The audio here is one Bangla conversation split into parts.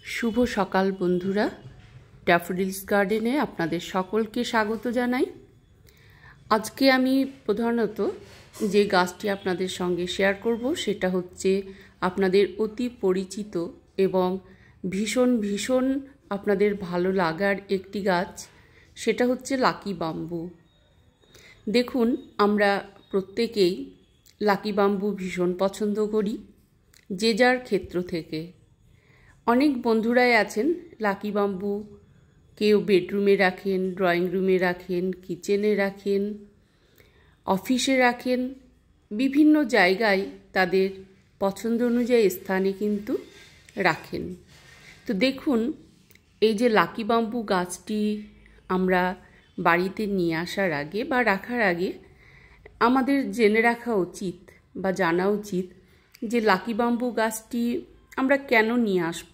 শুভ সকাল বন্ধুরা, ড্যাফোডিলস গার্ডেনে আপনাদের সকলকে স্বাগত জানাই। আজকে আমি প্রধানত যে গাছটি আপনাদের সঙ্গে শেয়ার করব সেটা হচ্ছে আপনাদের অতি পরিচিত এবং ভীষণ আপনাদের ভালো লাগার একটি গাছ, সেটা হচ্ছে লাকি বাম্বু। দেখুন, আমরা প্রত্যেকেই লাকি বাম্বু ভীষণ পছন্দ করি, যে যার ক্ষেত্র থেকে। অনেক বন্ধুরাই আছেন লাকি বাম্বু কেউ বেডরুমে রাখেন, ড্রয়িং রুমে রাখেন, কিচেনে রাখেন, অফিসে রাখেন, বিভিন্ন জায়গায় তাদের পছন্দ অনুযায়ী স্থানে কিন্তু রাখেন। তো দেখুন, এই যে লাকি বাম্বু গাছটি আমরা বাড়িতে নিয়ে আসার আগে বা রাখার আগে আমাদের জেনে রাখা উচিত বা জানা উচিত যে লাকি বাম্বু গাছটি আমরা কেন নিয়ে আসব,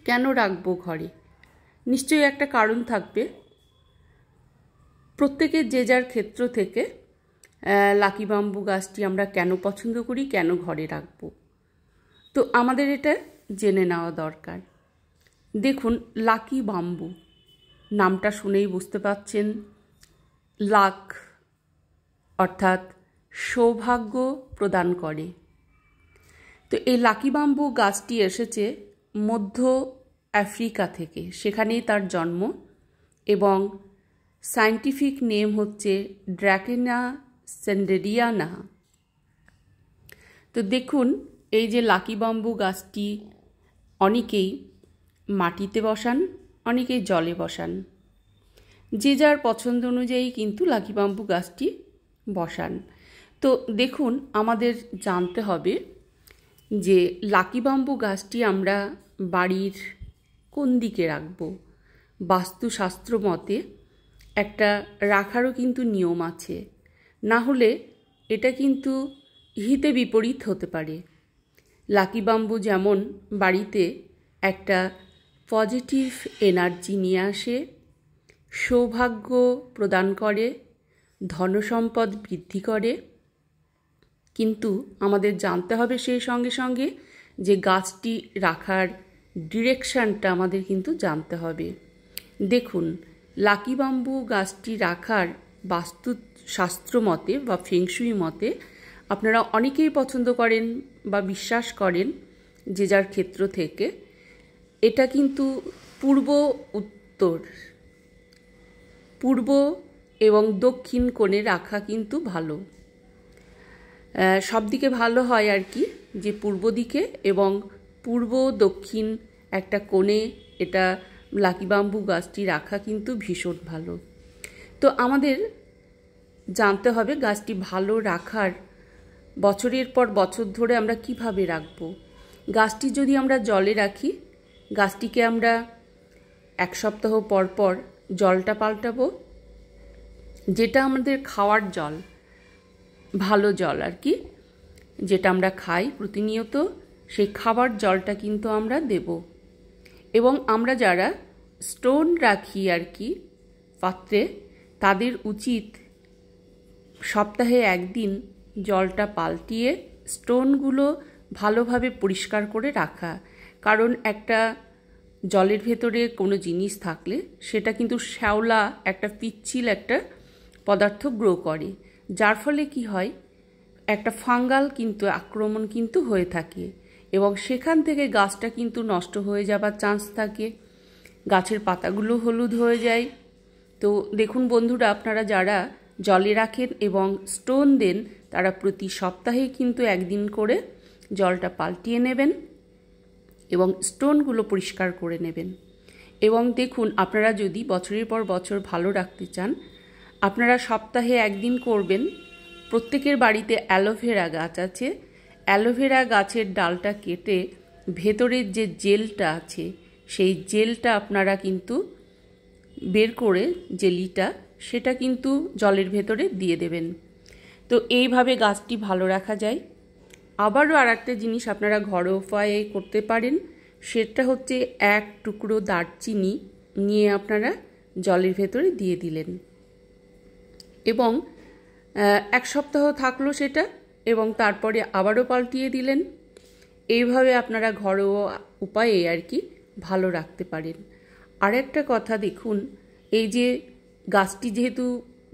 কেন রাখবো ঘরে। নিশ্চয়ই একটা কারণ থাকবে। প্রত্যেকের যে যার ক্ষেত্র থেকে লাকি বাম্বু গাছটি আমরা কেন পছন্দ করি, কেন ঘরে রাখবো, তো আমাদের এটা জেনে নেওয়া দরকার। দেখুন, লাকি বাম্বু নামটা শুনেই বুঝতে পারছেন, লাক অর্থাৎ সৌভাগ্য প্রদান করে। তো এই লাকি বাম্বু গাছটি এসেছে মধ্য আফ্রিকা থেকে, সেখানেই তার জন্ম, এবং সায়েন্টিফিক নেম হচ্ছে ড্রাকেনা সেন্ডেরিয়ানা। তো দেখুন, এই যে লাকি বাম্বু গাছটি অনেকেই মাটিতে বসান, অনেকেই জলে বসান, যে যার পছন্দ অনুযায়ী কিন্তু লাকি বাম্বু গাছটি বসান। তো দেখুন, আমাদের জানতে হবে যে লাকি বাম্বু গাছটি আমরা বাড়ির কোন দিকে রাখব। বাস্তুশাস্ত্র মতে একটা রাখারও কিন্তু নিয়ম আছে, না হলে এটা কিন্তু হিতে বিপরীত হতে পারে। লাকি বাম্বু যেমন বাড়িতে একটা পজিটিভ এনার্জি নিয়ে আসে, সৌভাগ্য প্রদান করে, ধনসম্পদ বৃদ্ধি করে, কিন্তু আমাদের জানতে হবে সেই সঙ্গে সঙ্গে যে গাছটি রাখার ডিরেকশানটা আমাদের কিন্তু জানতে হবে। দেখুন, লাকি বাম্বু গাছটি রাখার বাস্তুশাস্ত্র মতে বা ফেংশুই মতে আপনারা অনেকেই পছন্দ করেন বা বিশ্বাস করেন যে যার ক্ষেত্র থেকে, এটা কিন্তু পূর্ব উত্তর, পূর্ব এবং দক্ষিণ কোণে রাখা কিন্তু ভালো। সব দিকে ভালো হয় আর কি, যে পূর্ব দিকে এবং পূর্ব দক্ষিণ একটা কোণে এটা লাকি বাম্বু গাছটি রাখা কিন্তু ভীষণ ভালো। তো আমাদের জানতে হবে গাছটি ভালো রাখার বছরের পর বছর ধরে আমরা কিভাবে রাখবো। গাছটি যদি আমরা জলে রাখি, গাছটিকে আমরা 1 সপ্তাহ পর পর জলটা পাল্টাবো, যেটা আমাদের খাওয়ার জল, ভালো জল আর কি, যেটা আমরা খাই প্রতিনিয়ত, সেই খাবার জলটা কিন্তু আমরা দেব। এবং আমরা যারা স্টোন রাখি আর কি পাত্রে, তাদের উচিত সপ্তাহে 1 দিন জলটা পাল্টিয়ে স্টোনগুলো ভালোভাবে পরিষ্কার করে রাখা। কারণ একটা জলের ভেতরে কোনো জিনিস থাকলে সেটা কিন্তু শ্যাওলা, একটা পিচ্ছিল একটা পদার্থ গ্রো করে, যার ফলে কি হয়, একটা ফাঙ্গাল কিন্তু আক্রমণ কিন্তু হয়ে থাকে এবং সেখান থেকে গাছটা কিন্তু নষ্ট হয়ে যাবার চান্স থাকে, গাছের পাতাগুলো হলুদ হয়ে যায়। তো দেখুন বন্ধুরা, আপনারা যারা জলে রাখেন এবং স্টোন দেন, তারা প্রতি সপ্তাহে কিন্তু 1 দিন করে জলটা পাল্টিয়ে নেবেন এবং স্টোনগুলো পরিষ্কার করে নেবেন। এবং দেখুন, আপনারা যদি বছরের পর বছর ভালো রাখতে চান, আপনারা সপ্তাহে 1 দিন করবেন। প্রত্যেকের বাড়িতে অ্যালোভেরা গাছ আছে, অ্যালোভেরা গাছের ডালটা কেটে ভেতরের যে জেলটা আছে সেই জেলটা আপনারা কিন্তু বের করে, জেলিটা, সেটা কিন্তু জলের ভেতরে দিয়ে দেবেন। তো এইভাবে গাছটি ভালো রাখা যায়। আবারও আর একটা জিনিস আপনারা ঘরোয়া উপায়ে করতে পারেন, সেটা হচ্ছে 1 টুকরো দারচিনি নিয়ে আপনারা জলের ভেতরে দিয়ে দিলেন এবং 1 সপ্তাহ থাকলো সেটা, এবং তারপরে আবারও পাল্টিয়ে দিলেন এইভাবে আপনারা ঘরোয়া উপায়ে আর কি ভালো রাখতে পারেন। আর একটা কথা দেখুন, এই যে গাছটি যেহেতু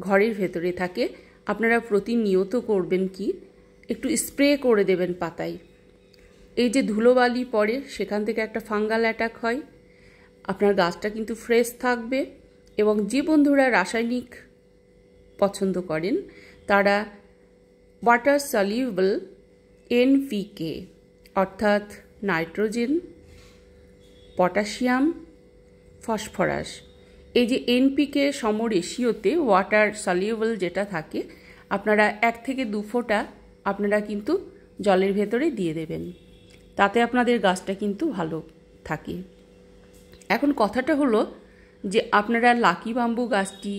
ঘরের ভেতরে থাকে, আপনারা প্রতিনিয়ত করবেন কি, একটু স্প্রে করে দেবেন পাতায়। এই যে ধুলোবালি পড়ে সেখান থেকে একটা ফাঙ্গাল অ্যাটাক হয়, আপনার গাছটা কিন্তু ফ্রেশ থাকবে। এবং যে বন্ধুরা রাসায়নিক পছন্দ করেন তারা ওয়াটার সলিউবল এনপিকে অর্থাৎ নাইট্রোজেন, পটাশিয়াম, ফসফরাস, এই যে এনপিকে সমরেশিওতে ওয়াটার সলিউবল যেটা থাকে, আপনারা 1 থেকে 2 ফোঁটা আপনারা কিন্তু জলের ভেতরে দিয়ে দেবেন, তাতে আপনাদের গাছটা কিন্তু ভালো থাকে। এখন কথাটা হলো যে আপনারা লাকি বাম্বু গাছটি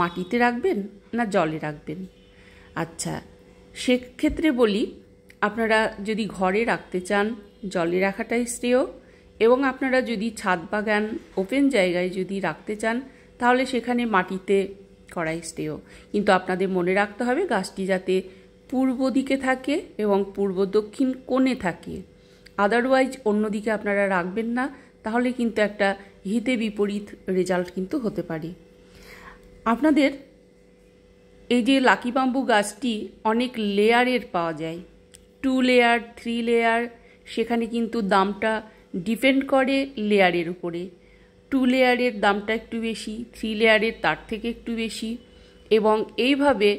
মাটিতে রাখবেন না জলে রাখবেন। আচ্ছা, সেক্ষেত্রে বলি, আপনারা যদি ঘরে রাখতে চান জলে রাখাটাই শ্রেয়, এবং আপনারা যদি ছাদ বাগান ওপেন জায়গায় যদি রাখতে চান তাহলে সেখানে মাটিতে করাই শ্রেয়। কিন্তু আপনাদের মনে রাখতে হবে গাছটি যাতে পূর্ব দিকে থাকে এবং পূর্ব দক্ষিণ কোণে থাকে, আদারওয়াইজ অন্যদিকে আপনারা রাখবেন না, তাহলে কিন্তু একটা হিতে বিপরীত রেজাল্ট কিন্তু হতে পারে। আপনাদের এই যে লাকি বাম্বু গাছটি অনেক লেয়ারের পাওয়া যায়, 2 লেয়ার 3 লেয়ার, সেখানে কিন্তু দামটা ডিপেন্ড করে লেয়ারের উপরে। 2 লেয়ারের দামটা একটু বেশি, 3 লেয়ারের তার থেকে একটু বেশি, এবং এইভাবে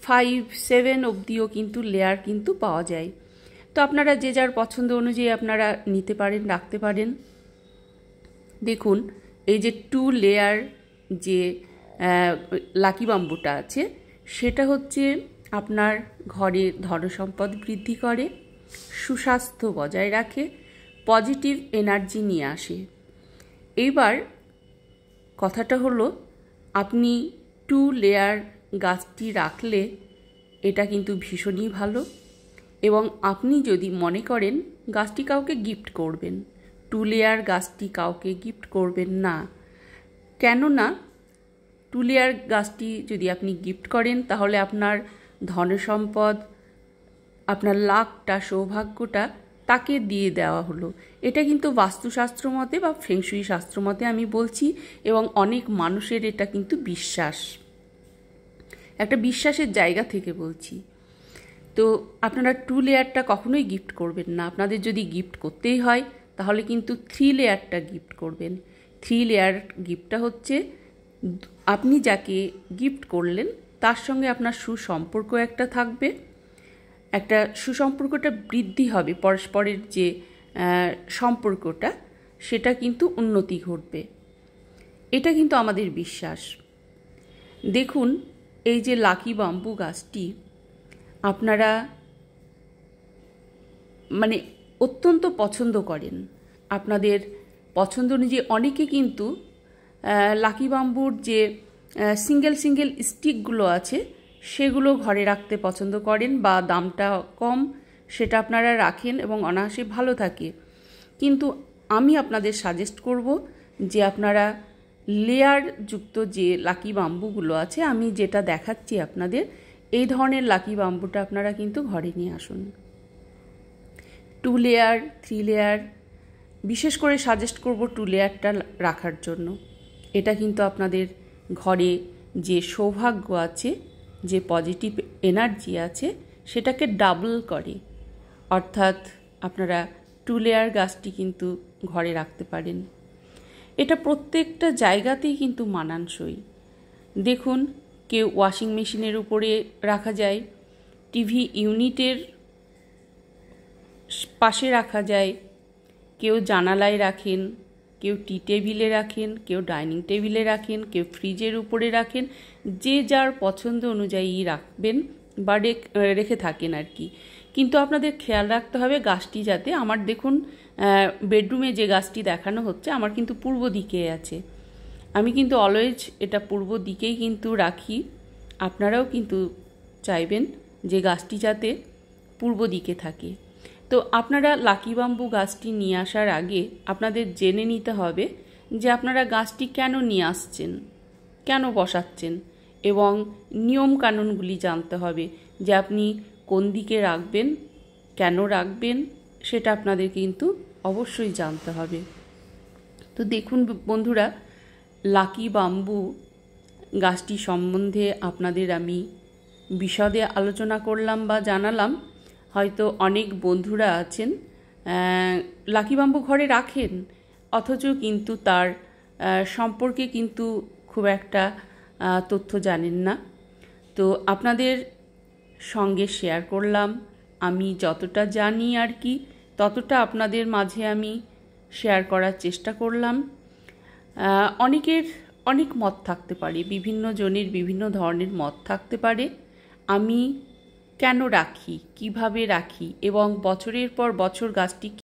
5-7 অবধিও কিন্তু লেয়ার কিন্তু পাওয়া যায়। তো আপনারা যে যার পছন্দ অনুযায়ী আপনারা নিতে পারেন, রাখতে পারেন। দেখুন, এই যে 2 লেয়ার যে লাকি বাম্বুটা আছে সেটা হচ্ছে আপনার ঘরে ধনসম্পদ বৃদ্ধি করে, সুস্বাস্থ্য বজায় রাখে, পজিটিভ এনার্জি নিয়ে আসে। এইবার কথাটা হলো, আপনি 2 লেয়ার গাছটি রাখলে এটা কিন্তু ভীষণই ভালো। এবং আপনি যদি মনে করেন গাছটি কাউকে গিফট করবেন, 2 লেয়ার গাছটি কাউকে গিফট করবেন না। কেননা 2 লেয়ার গাছটি যদি আপনি গিফট করেন তাহলে আপনার ধনসম্পদ, আপনার লাকটা, সৌভাগ্যটা তাকে দিয়ে দেওয়া হলো। এটা কিন্তু বাস্তুশাস্ত্র মতে বা ফেংশুই শাস্ত্র মতে আমি বলছি, এবং অনেক মানুষের এটা কিন্তু বিশ্বাস, একটা বিশ্বাসের জায়গা থেকে বলছি। তো আপনারা 2 লেয়ারটা কখনোই গিফট করবেন না। আপনাদের যদি গিফট করতেই হয় তাহলে কিন্তু 3 লেয়ারটা গিফট করবেন। 3 লেয়ার গিফটটা হচ্ছে আপনি যাকে গিফট করলেন তার সঙ্গে আপনার সুসম্পর্ক একটা থাকবে, একটা সুসম্পর্কটা বৃদ্ধি হবে, পরস্পরের যে সম্পর্কটা সেটা কিন্তু উন্নতি ঘটবে, এটা কিন্তু আমাদের বিশ্বাস। দেখুন, এই যে লাকি বাম্বু গাছটি আপনারা মানে অত্যন্ত পছন্দ করেন, আপনাদের পছন্দ অনুযায়ী অনেকে কিন্তু লাকি বাম্বুর যে সিঙ্গেল স্টিকগুলো আছে সেগুলো ঘরে রাখতে পছন্দ করেন, বা দামটা কম সেটা আপনারা রাখেন এবং অনায়াসে ভালো থাকে। কিন্তু আমি আপনাদের সাজেস্ট করব যে আপনারা লেয়ার যুক্ত যে লাকি বাম্বুগুলো আছে, আমি যেটা দেখাচ্ছি আপনাদের, এই ধরনের লাকি বাম্বুটা আপনারা কিন্তু ঘরে নিয়ে আসুন। 2 লেয়ার 3 লেয়ার, বিশেষ করে সাজেস্ট করব 2 লেয়ারটা রাখার জন্য। এটা কিন্তু আপনাদের ঘরে যে সৌভাগ্য আছে, যে পজিটিভ এনার্জি আছে সেটাকে ডাবল করে। অর্থাৎ আপনারা 2 লেয়ার গাছটি কিন্তু ঘরে রাখতে পারেন। এটা প্রত্যেকটা জায়গাতেই কিন্তু মানানসই। দেখুন, কেউ ওয়াশিং মেশিনের উপরে রাখা যায়, টিভি ইউনিটের পাশে রাখা যায়, কেউ জানালায় রাখেন, কেউ টি টেবিলে রাখেন, কেউ ডাইনিং টেবিলে রাখেন, কেউ ফ্রিজের উপরে রাখেন, যে যার পছন্দ অনুযায়ী রাখবেন বা রেখে থাকেন আর কি। কিন্তু আপনাদের খেয়াল রাখতে হবে গাছটি যাতে, আমার দেখুন বেডরুমে যে গাছটি দেখানো হচ্ছে আমার কিন্তু পূর্ব দিকে আছে, আমি কিন্তু অলওয়েজ এটা পূর্ব দিকেই কিন্তু রাখি। আপনারাও কিন্তু চাইবেন যে গাছটি যাতে পূর্ব দিকে থাকে। তো আপনারা লাকি বাম্বু গাছটি নিয়ে আসার আগে আপনাদের জেনে নিতে হবে যে আপনারা গাছটি কেন নিয়ে আসছেন, কেন বসাচ্ছেন, এবং নিয়ম কানুনগুলি জানতে হবে যে আপনি কোন দিকে রাখবেন, কেন রাখবেন, সেটা আপনাদের কিন্তু অবশ্যই জানতে হবে। তো দেখুন বন্ধুরা, লাকি বাম্বু গাছটি সম্বন্ধে আপনাদের আমি বিশদে আলোচনা করলাম বা জানালাম। হয়তো অনেক বন্ধুরা আছেন লাকি বাম্বু ঘরে রাখেন, অথচ কিন্তু তার সম্পর্কে কিন্তু খুব একটা তথ্য জানেন না। তো আপনাদের সঙ্গে শেয়ার করলাম, আমি যতটা জানি আর কি ততটা আপনাদের মাঝে আমি শেয়ার করার চেষ্টা করলাম। অনেকের অনেক মত থাকতে পারে, বিভিন্ন জনের বিভিন্ন ধরনের মত থাকতে পারে। আমি কেন রাখি, কিভাবে রাখি এবং বছরের পর বছর গাছটি